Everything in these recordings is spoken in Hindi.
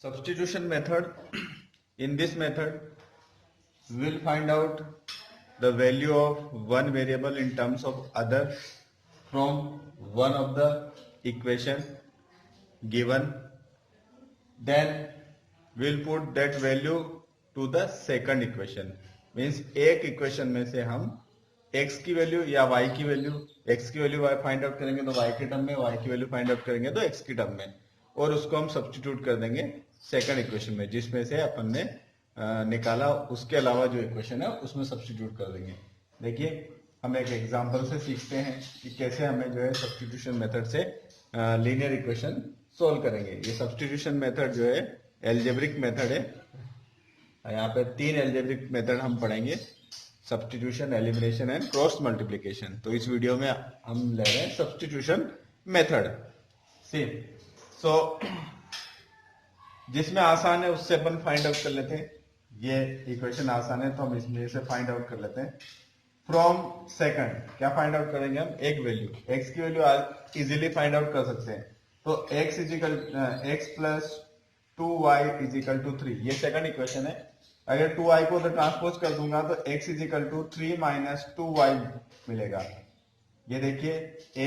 Substitution method. In this method, we will find out the value of one variable in terms of other from one of the equation given. Then we will put that value to the second equation. Means एक इक्वेशन में से हम x की वैल्यू या y की वैल्यू, x की वैल्यू y फाइंड आउट करेंगे तो y के टर्म में, y की वैल्यू फाइंड आउट करेंगे तो x की टर्म में, और उसको हम सब्स्टिट्यूट कर देंगे सेकंड इक्वेशन में जिसमें से अपन ने निकाला, उसके अलावा जो इक्वेशन है उसमें सब्स्टिट्यूट कर देंगे। देखिए हम एक एग्जांपल से सीखते हैं कि कैसे हमें जो है सब्स्टिट्यूशन मेथड से लीनियर इक्वेशन सोल्व करेंगे। ये सब्स्टिट्यूशन मेथड जो है एल्जेब्रिक मेथड है। यहाँ पे तीन एल्जेब्रिक मेथड हम पढ़ेंगे, substitution, elimination and cross multiplication. तो इस वीडियो में हम ले रहे हैं सब्स्टिट्यूशन मेथड से। सो जिसमें आसान है उससे अपन फाइंड आउट कर लेते हैं। ये इक्वेशन आसान है तो हम इसमें से फाइंड आउट कर लेते हैं। फ्रॉम सेकंड क्या फाइंड आउट करेंगे हम? एक वैल्यू, एक्स की वैल्यू इजीली फाइंड आउट कर सकते हैं। तो x plus 2y is equal to 3, ये सेकंड इक्वेशन है। अगर 2y को उधर ट्रांसपोज कर दूंगा तो x is equal to 3 minus 2y मिलेगा। ये देखिए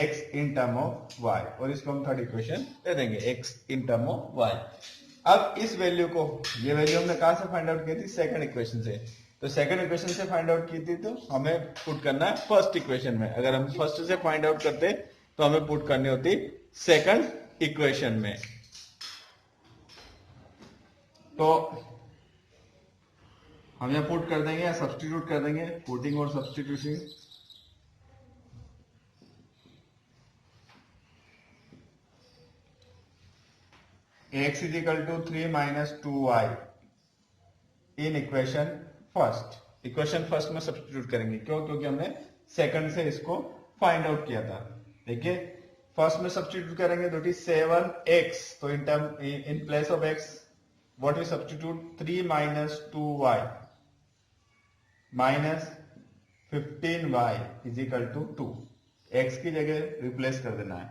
x in term of y, और इसको हम थर्ड इक्वेशन दे देंगे x in term of y। अब इस वैल्यू को, ये वैल्यू हमने कहां से फाइंड आउट की थी? सेकंड इक्वेशन से। तो सेकंड इक्वेशन से फाइंड आउट की थी तो हमें पुट करना है फर्स्ट इक्वेशन में। अगर हम फर्स्ट से फाइंड आउट करते तो हमें पुट करनी होती सेकंड इक्वेशन में। तो हम यहां पुट कर देंगे या सब्स्टिट्यूट कर देंगे, पुटिंग और substitution. x is equal to 3 minus 2y in equation first. Equation first में सब्स्टिट्यूट करेंगे, क्यों? क्योंकि हमने सेकंड से इसको फाइंड आउट किया था। देखिए फर्स्ट में सब्स्टिट्यूट करेंगे तो 7x, तो in place of x what we substitute 3 minus 2y minus 15y is equal to 2। x की जगह रिप्लेस कर देना है,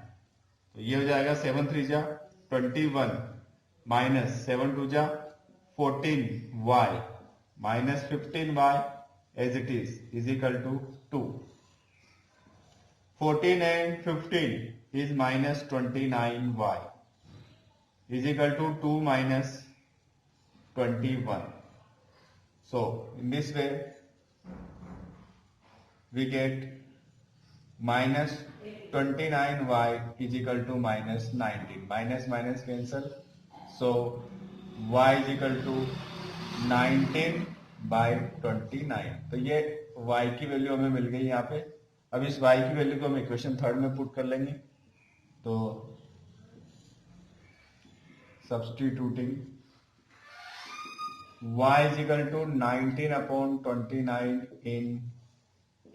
तो ये हो जाएगा 7 3 जा 21 माइनस 7 2 जा 14y minus 15y as it is equal to 2। 14 and 15 is minus 29y is equal to 2 minus 21. So in this way we get minus 29y is equal to minus 19. Minus minus cancel. So y is equal to 19 by 29. तो ये y की वैल्यू हमें मिल गई यहाँ पे। अब इस y की वैल्यू को हम इक्वेशन थर्ड में पुट कर लेंगे। तो substituting y is equal to 19 upon 29 in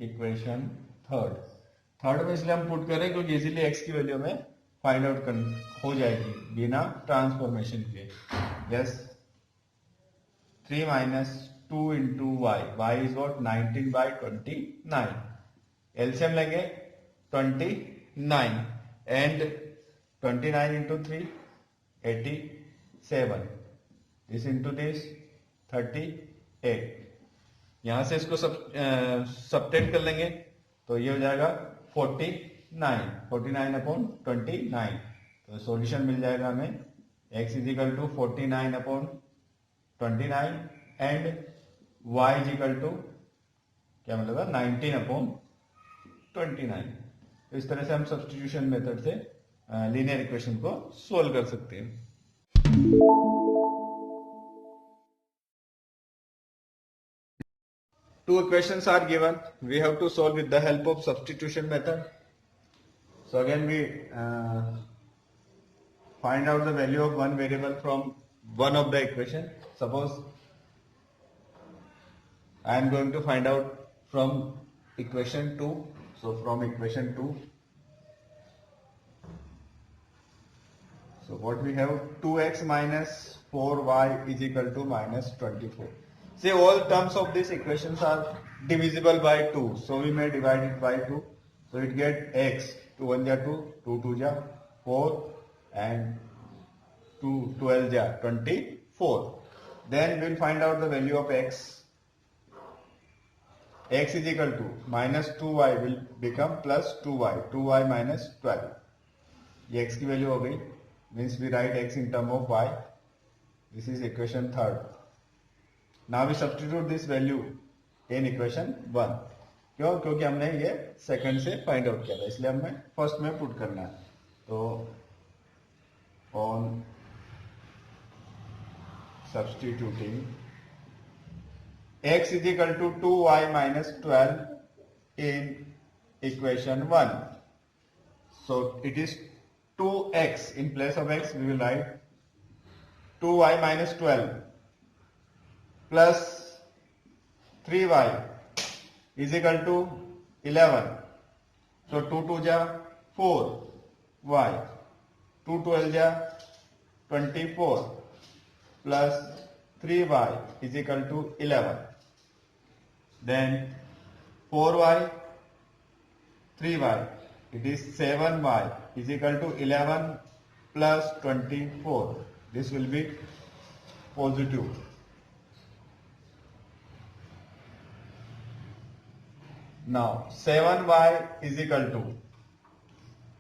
equation third में इसलिए हम पुट करें क्योंकि इजीली x की वैल्यू में फाइंड आउट हो जाएगी बिना ट्रांसफॉर्मेशन के। Yes 3 minus 2 into y is what 19 by 29। LCM लेंगे 29 and 29 into 3 87, this into this 38। यहां से इसको सबट्रैक्ट कर लेंगे तो ये हो जाएगा 49 अपॉन 29। तो सॉल्यूशन मिल जाएगा हमें x is equal to 49 upon 29 and y is equal to क्या मिलेगा 19 अपॉन 29। तो इस तरह से हम सब्स्टिट्यूशन मेथड से लीनियर इक्वेशन को सोल्व कर सकते हैं। Two equations are given. We have to solve with the help of substitution method. So again we find out the value of one variable from one of the equation. Suppose I am going to find out from equation 2. So from equation 2, so what we have 2x minus 4y is equal to minus 24. Say all terms of these equations are divisible by 2, so we may divide it by 2. So it get x 2 1 ja 2, 2 2 ja 4 and 2 12 ja 24. Then we'll find out the value of x. X is equal to minus 2y will become plus 2y. 2y minus 12. ये x की वैल्यू हो गई. Means we write x in term of y. This is equation third. Now we substitute this value in equation 1. क्यों? क्योंकि हमने ये सेकंड से फाइंड आउट किया था, इसलिए हमें फर्स्ट में पुट करना है. तो on substituting x is equal to 2y minus 12 in equation 1. So it is 2x. In place of x we will write 2y minus 12 plus 3y is equal to 11. So 2 2 ja 4y, 2 12 ja 24 plus 3y is equal to 11. Then 4y, 3y, it is 7y is equal to 11 plus 24. This will be positive. Now 7y is equal to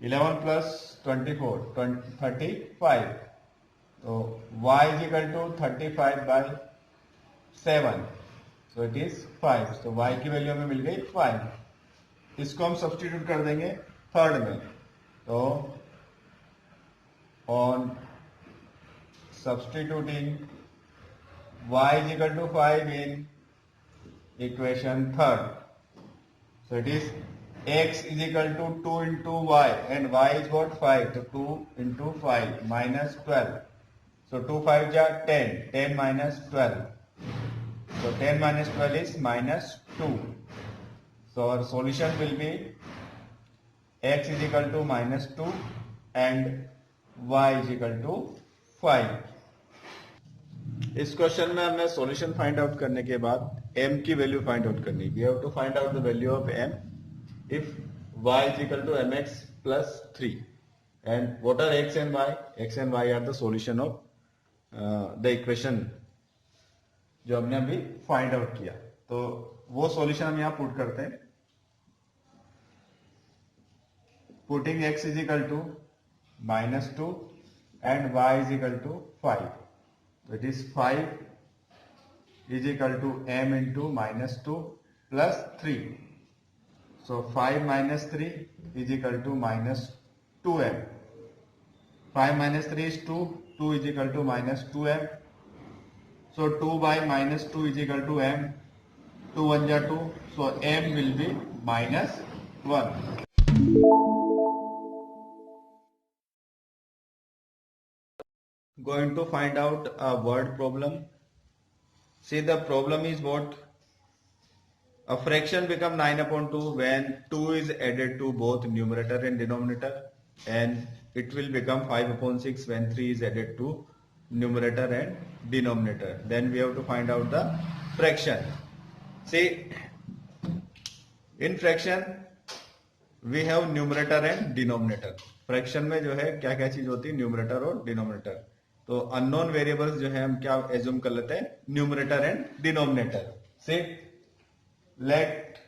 11 plus 24, 35. So y is equal to 35 by 7. So it is 5. So y की वैल्यू हमें मिल गई 5. इसको हम सब्स्टिट्यूट कर देंगे थर्ड में. तो on substituting y is equal to 5 in equation third. So it is x is equal to 2 into y, and y is what? 5. So 2 into 5 minus 12. So 2 5 ja 10. 10 minus 12. So 10 minus 12 is minus 2. So our solution will be x is equal to minus 2 and y is equal to 5. इस क्वेश्चन में हमें सॉल्यूशन फाइंड आउट करने के बाद m की वैल्यू फाइंड आउट करनी. We have to find out the value of m if y is equal to mx plus 3. And what are x and y? X and y are the solution of the equation जो हमने अभी फाइंड आउट किया. तो वो सॉल्यूशन हम यहाँ पुट करते हैं. Putting x is equal to minus 2 and y is equal to 5. That is 5 is equal to m into minus 2 plus 3. So 5 minus 3 is equal to minus 2m. 5 minus 3 is 2. 2 is equal to minus 2m. So 2 by minus 2 is equal to m. 2 1 ja 2. So m will be minus 1. Going to find out a word problem. See, the problem is what? A fraction become 9 upon 2 when 2 is added to both numerator and denominator, and it will become 5 upon 6 when 3 is added to numerator and denominator. Then we have to find out the fraction. See, in fraction we have numerator and denominator. Fraction में जो है क्या क्या चीज होती है? न्यूमरेटर और डिनोमिनेटर. तो अननोन वेरिएबल्स जो है हम क्या एज्यूम कर लेते हैं? Numerator and denominator. से let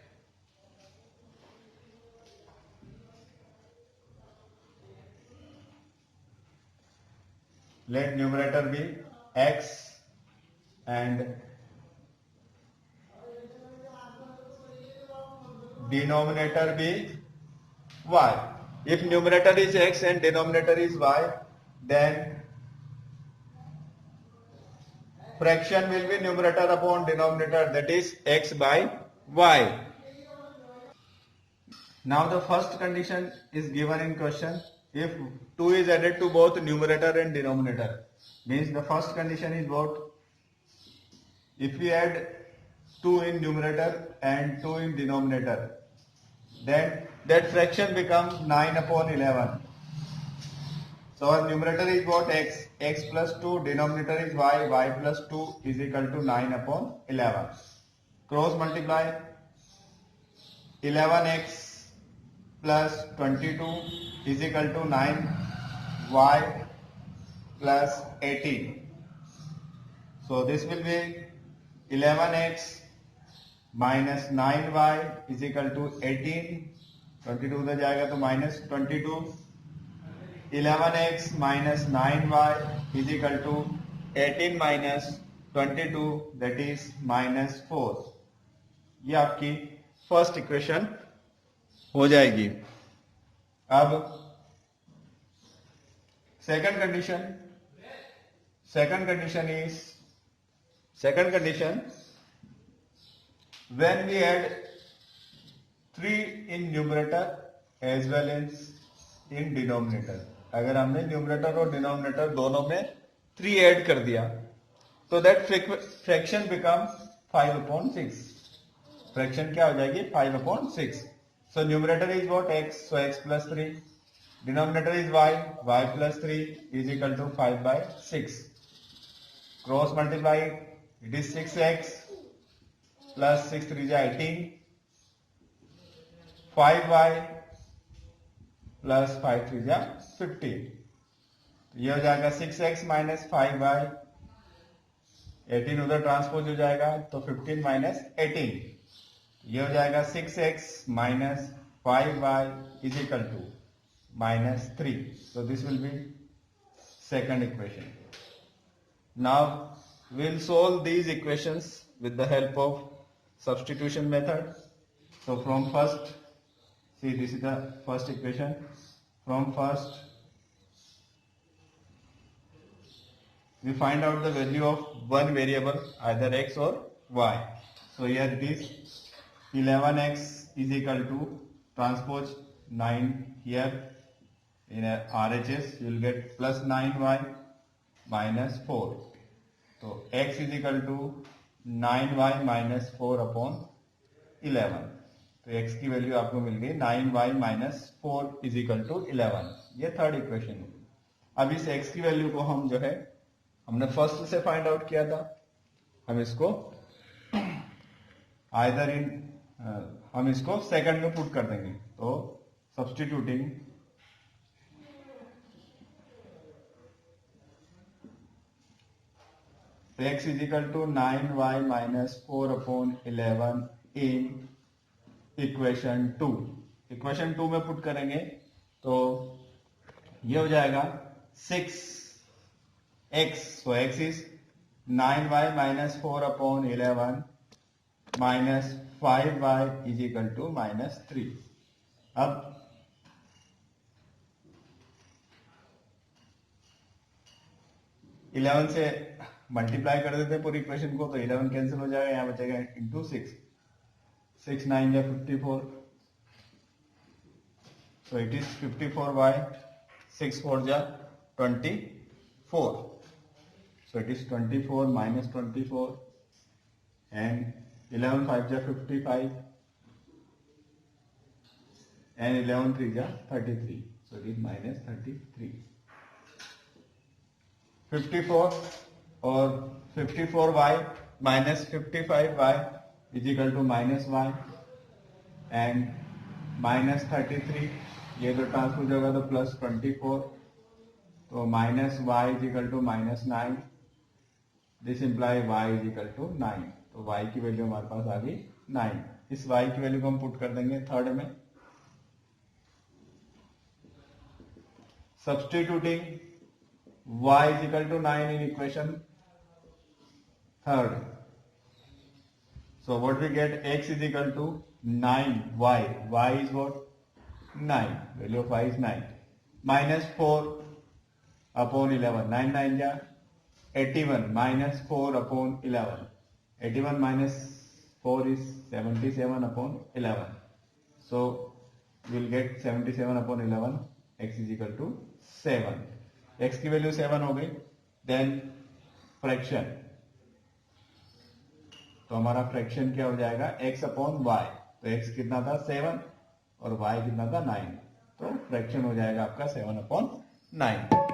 numerator be x and denominator be y. If numerator is x and denominator is y, then fraction will be numerator upon denominator, that is x by y. Now the first condition is given in question. If 2 is added to both numerator and denominator, means the first condition is what? If we add 2 in numerator and 2 in denominator, then that fraction becomes 9 upon 11. So our numerator is what? X. X plus 2. Denominator is y. Y plus 2 is equal to 9 upon 11. Cross multiply. 11x plus 22 is equal to 9. Y plus 18. So this will be 11x minus 9y is equal to 18. 22 उधर जाएगा तो minus 22. 11x minus 9y is equal to 18 minus 22, that is minus 4. ये आपकी फर्स्ट इक्वेशन हो जाएगी. अब second condition when we add 3 in numerator as well as in denominator. अगर हमने न्यूमरेटर और डिनोमिनेटर दोनों में 3 ऐड कर दिया तो दैट फ्रैक्शन बिकम 5/6. फ्रैक्शन क्या हो जाएगी? 5/6. So numerator is what? x. So x plus 3. Denominator is y plus 3 is equal to 5/6. Cross multiply, it is 6x plus 6 3 18. 5y plus 5 3 15. ये हो जाएगा 6x minus 5y. 18 उधर ट्रांसपोज हो जाएगा तो 15 minus 18. ये हो जाएगा 6x minus 5y is equal to minus 3. So this will be second equation. Now we'll solve these equations with the help of substitution method. So from first, see this is the first equation. From first we find out the value of one variable, either x or y. So here it is 11x is equal to transpose 9 here in RHS, you will get plus 9y minus 4. So x is equal to 9y minus 4 upon 11. तो x की वैल्यू आपको मिल गई 9y minus 4 is equal to 11. ये थर्ड इक्वेशन है. अब इस x की वैल्यू को हम जो है हमने फर्स्ट से फाइंड आउट किया था, हम इसको आइदर इन हम इसको सेकंड में पुट कर देंगे. तो substituting x is equal to 9y minus 4 upon 11 in equation 2. Equation 2 में पुट करेंगे तो ये हो जाएगा 6x. so x is 9y minus 4 upon 11 minus 5y is equal to minus 3. अब इलेवन से मल्टीप्लाई कर देते हैं पूरी इक्वेशन को तो 11 कैंसिल हो जाएगा, यहाँ बचेगा इंटू 6. 6 9 या 54. So it is 54y. 6 4 ja 24. So it is 24 minus 24 and 11 5 ja 55 and 11 3 ja 33. So it is minus 33. 54 और 54y minus 55y is equal to minus y and minus 33. ये तो ट्रांसपोज होगा तो प्लस 24. तो minus y is equal to minus 9. This imply y is equal to 9. तो y की वैल्यू हमारे पास आ गई 9. इस y की वैल्यू को हम पुट कर देंगे थर्ड में. Substituting y is equal to 9 in equation third. So what we get? X is equal to 9y. Y is what? 9. Value of y is 9. Minus 4 upon 11. 9 9 ja 81 minus 4 upon 11. 81 minus 4 is 77 upon 11. So we will get 77 upon 11. X is equal to 7. X की वैल्यू 7 हो गई. देन फ्रैक्शन, तो हमारा फ्रैक्शन क्या हो जाएगा? x upon y. तो x कितना था? 7 और y कितना था? 9. तो फ्रैक्शन हो जाएगा आपका 7 अपॉन 9.